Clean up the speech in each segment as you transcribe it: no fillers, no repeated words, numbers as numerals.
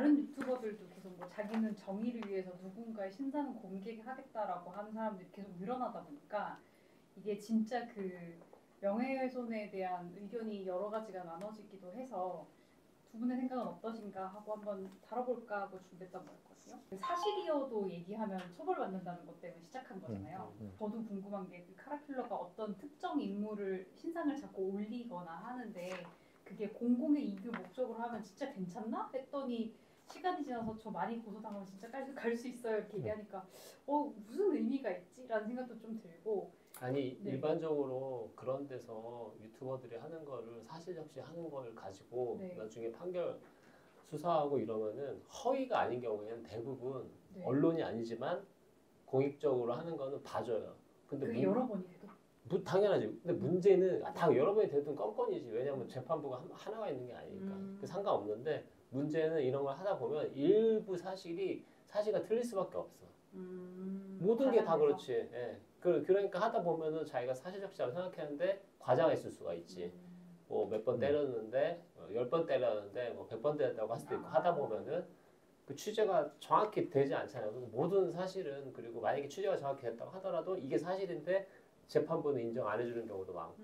다른 유튜버들도 계속 뭐 자기는 정의를 위해서 누군가의 신상을 공개하겠다라고 하는 사람들이 계속 늘어나다 보니까 이게 진짜 그 명예훼손에 대한 의견이 여러 가지가 나눠지기도 해서 두 분의 생각은 어떠신가 하고 한번 다뤄볼까 하고 준비했던 거였거든요. 사실이어도 얘기하면 처벌받는다는 것 때문에 시작한 거잖아요. 저도 궁금한 게 그 카라큘러가 어떤 특정 인물을 신상을 자꾸 올리거나 하는데 그게 공공의 이익을 목적으로 하면 진짜 괜찮나? 했더니 시간이 지나서 저 많이 고소당하면 진짜 갈 수 있어요 이렇게 얘기하니까 무슨 의미가 있지? 라는 생각도 좀 들고 아니 네. 일반적으로 그런 데서 유튜버들이 하는 거를 사실적시 하는 걸 가지고 네. 나중에 판결 수사하고 이러면은 허위가 아닌 경우에는 대부분 네. 언론이 아니지만 공익적으로 하는 거는 봐줘요. 근데 그게 여러 번이 돼도? 당연하지. 근데 문제는 다 여러 번이 되든 건건이지. 왜냐하면 재판부가 하나가 있는 게 아니니까. 상관없는데 문제는 이런 걸 하다 보면 일부 사실과 틀릴 수밖에 없어. 모든 게 다 그렇지. 예. 그러니까 하다 보면은 자기가 사실적시라고 생각했는데 과장가 있을 수가 있지. 뭐 몇 번 때렸는데 10번 때렸는데 뭐 100번 때렸다고 할 수도 있고 하다 보면은 그 취재가 정확히 되지 않잖아요. 모든 사실은 그리고 만약에 취재가 정확히 됐다고 하더라도 이게 사실인데 재판부는 인정 안 해주는 경우도 많고.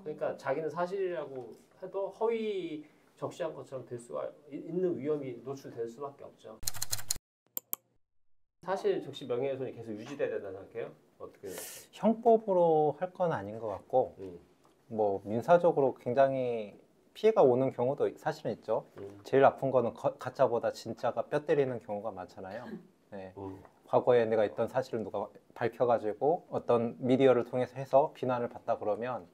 그러니까 자기는 사실이라고 해도 허위 적시한 것처럼 될 수가 있는 위험이 노출될 수밖에 없죠. 사실 적시 명예훼손이 계속 유지돼야 된다는 생각해요? 어떻게? 형법으로 할 건 아닌 것 같고 뭐 민사적으로 굉장히 피해가 오는 경우도 사실은 있죠. 제일 아픈 거는 가짜보다 진짜가 뼈 때리는 경우가 많잖아요. 네. 과거에 내가 있던 사실을 누가 밝혀가지고 어떤 미디어를 통해서 해서 비난을 받다 그러면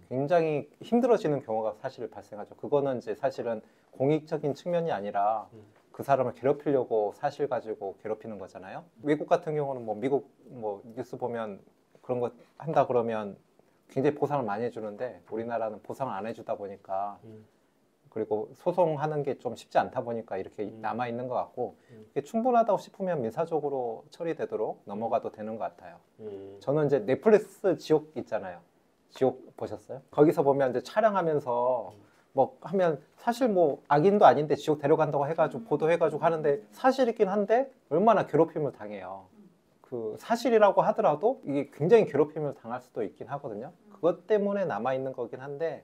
굉장히 힘들어지는 경우가 사실 발생하죠. 그거는 이제 사실은 공익적인 측면이 아니라 그 사람을 괴롭히려고 사실 가지고 괴롭히는 거잖아요. 외국 같은 경우는 뭐 미국 뭐 뉴스 보면 그런 거 한다 그러면 굉장히 보상을 많이 해주는데 우리나라는 보상을 안 해주다 보니까 그리고 소송하는 게 좀 쉽지 않다 보니까 이렇게 남아 있는 것 같고 충분하다고 싶으면 민사적으로 처리되도록 넘어가도 되는 것 같아요. 저는 이제 넷플릭스 지옥 있잖아요. 지옥 보셨어요? 거기서 보면 이제 촬영하면서 뭐 하면 사실 뭐 악인도 아닌데 지옥 데려간다고 해가지고 보도해가지고 하는데 사실이긴 한데 얼마나 괴롭힘을 당해요. 그 사실이라고 하더라도 이게 굉장히 괴롭힘을 당할 수도 있긴 하거든요. 그것 때문에 남아있는 거긴 한데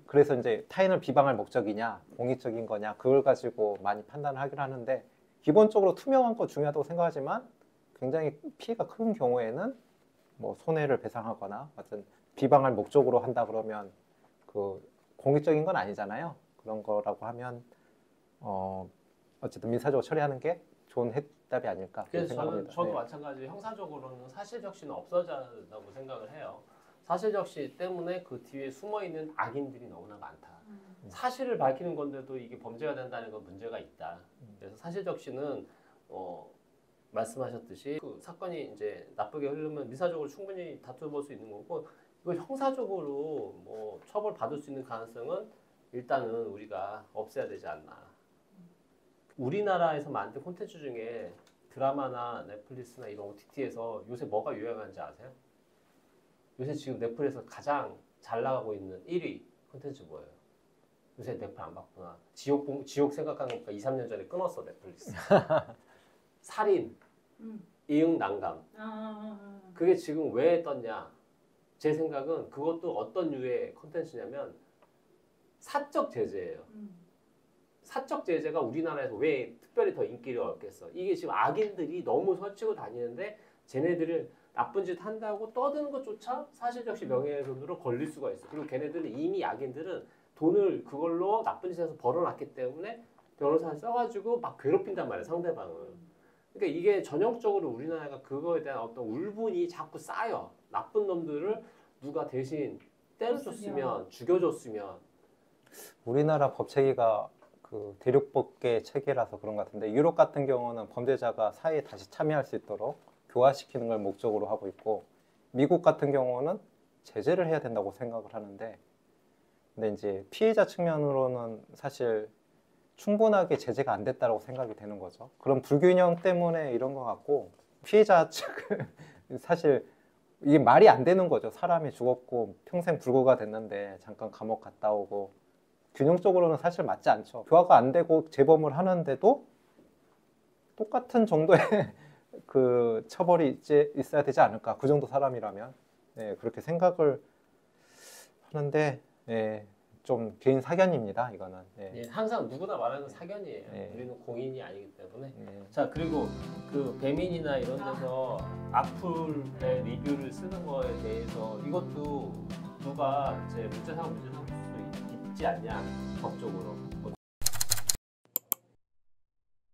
그래서 이제 타인을 비방할 목적이냐 공익적인 거냐 그걸 가지고 많이 판단을 하긴 하는데 기본적으로 투명한 거 중요하다고 생각하지만 굉장히 피해가 큰 경우에는 뭐 손해를 배상하거나 어떤 비방할 목적으로 한다 그러면 그 공익적인 건 아니잖아요. 그런 거라고 하면 어쨌든 민사적으로 처리하는 게 좋은 해답이 아닐까 생각합니다. 저도 마찬가지 형사적으로는 사실적시는 없어져야 된다고 생각을 해요. 사실적시 때문에 그 뒤에 숨어있는 악인들이 너무나 많다. 사실을 밝히는 건데도 이게 범죄가 된다는 건 문제가 있다. 그래서 사실적시는 말씀하셨듯이 그 사건이 이제 나쁘게 흐르면 민사적으로 충분히 다투볼 수 있는 거고 이걸 형사적으로 뭐 처벌받을 수 있는 가능성은 일단은 우리가 없애야 되지 않나. 우리나라에서 만든 콘텐츠 중에 드라마나 넷플릭스나 이런 OTT에서 요새 뭐가 유행하는지 아세요? 요새 지금 넷플릭스에서 가장 잘 나가고 있는 1위 콘텐츠 뭐예요? 요새 넷플 안 봤구나. 지옥 생각하는 거니까 2, 3년 전에 끊었어 넷플릭스. 살인, 이응 난감. 그게 지금 왜 떴냐? 제 생각은 그것도 어떤 류의 콘텐츠냐면 사적 제재예요. 사적 제재가 우리나라에서 왜 특별히 더 인기를 얻겠어? 이게 지금 악인들이 너무 설치고 다니는데 쟤네들을 나쁜 짓 한다고 떠드는 것조차 사실적시 명예훼손으로 걸릴 수가 있어. 그리고 걔네들은 이미 악인들은 돈을 그걸로 나쁜 짓에서 벌어놨기 때문에 변호사를 써가지고 막 괴롭힌단 말이야 상대방을. 그러니까 이게 전형적으로 우리나라가 그거에 대한 어떤 울분이 자꾸 쌓여. 나쁜 놈들을 누가 대신 때려줬으면 죽여줬으면. 우리나라 법 체계가 그 대륙법계 체계라서 그런 것 같은데 유럽 같은 경우는 범죄자가 사회에 다시 참여할 수 있도록 교화시키는 걸 목적으로 하고 있고 미국 같은 경우는 제재를 해야 된다고 생각을 하는데 근데 이제 피해자 측면으로는 사실 충분하게 제재가 안 됐다고 생각이 되는 거죠. 그런 불균형 때문에 이런 것 같고 피해자 측은 사실 이게 말이 안 되는 거죠. 사람이 죽었고 평생 불구가 됐는데 잠깐 감옥 갔다 오고 균형적으로는 사실 맞지 않죠. 교화가 안 되고 재범을 하는데도 똑같은 정도의 그 처벌이 있어야 되지 않을까. 그 정도 사람이라면. 네, 그렇게 생각을 하는데, 네, 좀 개인 사견입니다, 이거는. 네. 예, 항상 누구나 말하는 사견이에요. 네. 우리는 공인이 아니기 때문에. 네. 자, 그리고 그 배민이나 이런 데서 악플의 리뷰를 쓰는 거에 대해서 이것도 누가 이제 문제삼을 수 있지 않냐, 법적으로.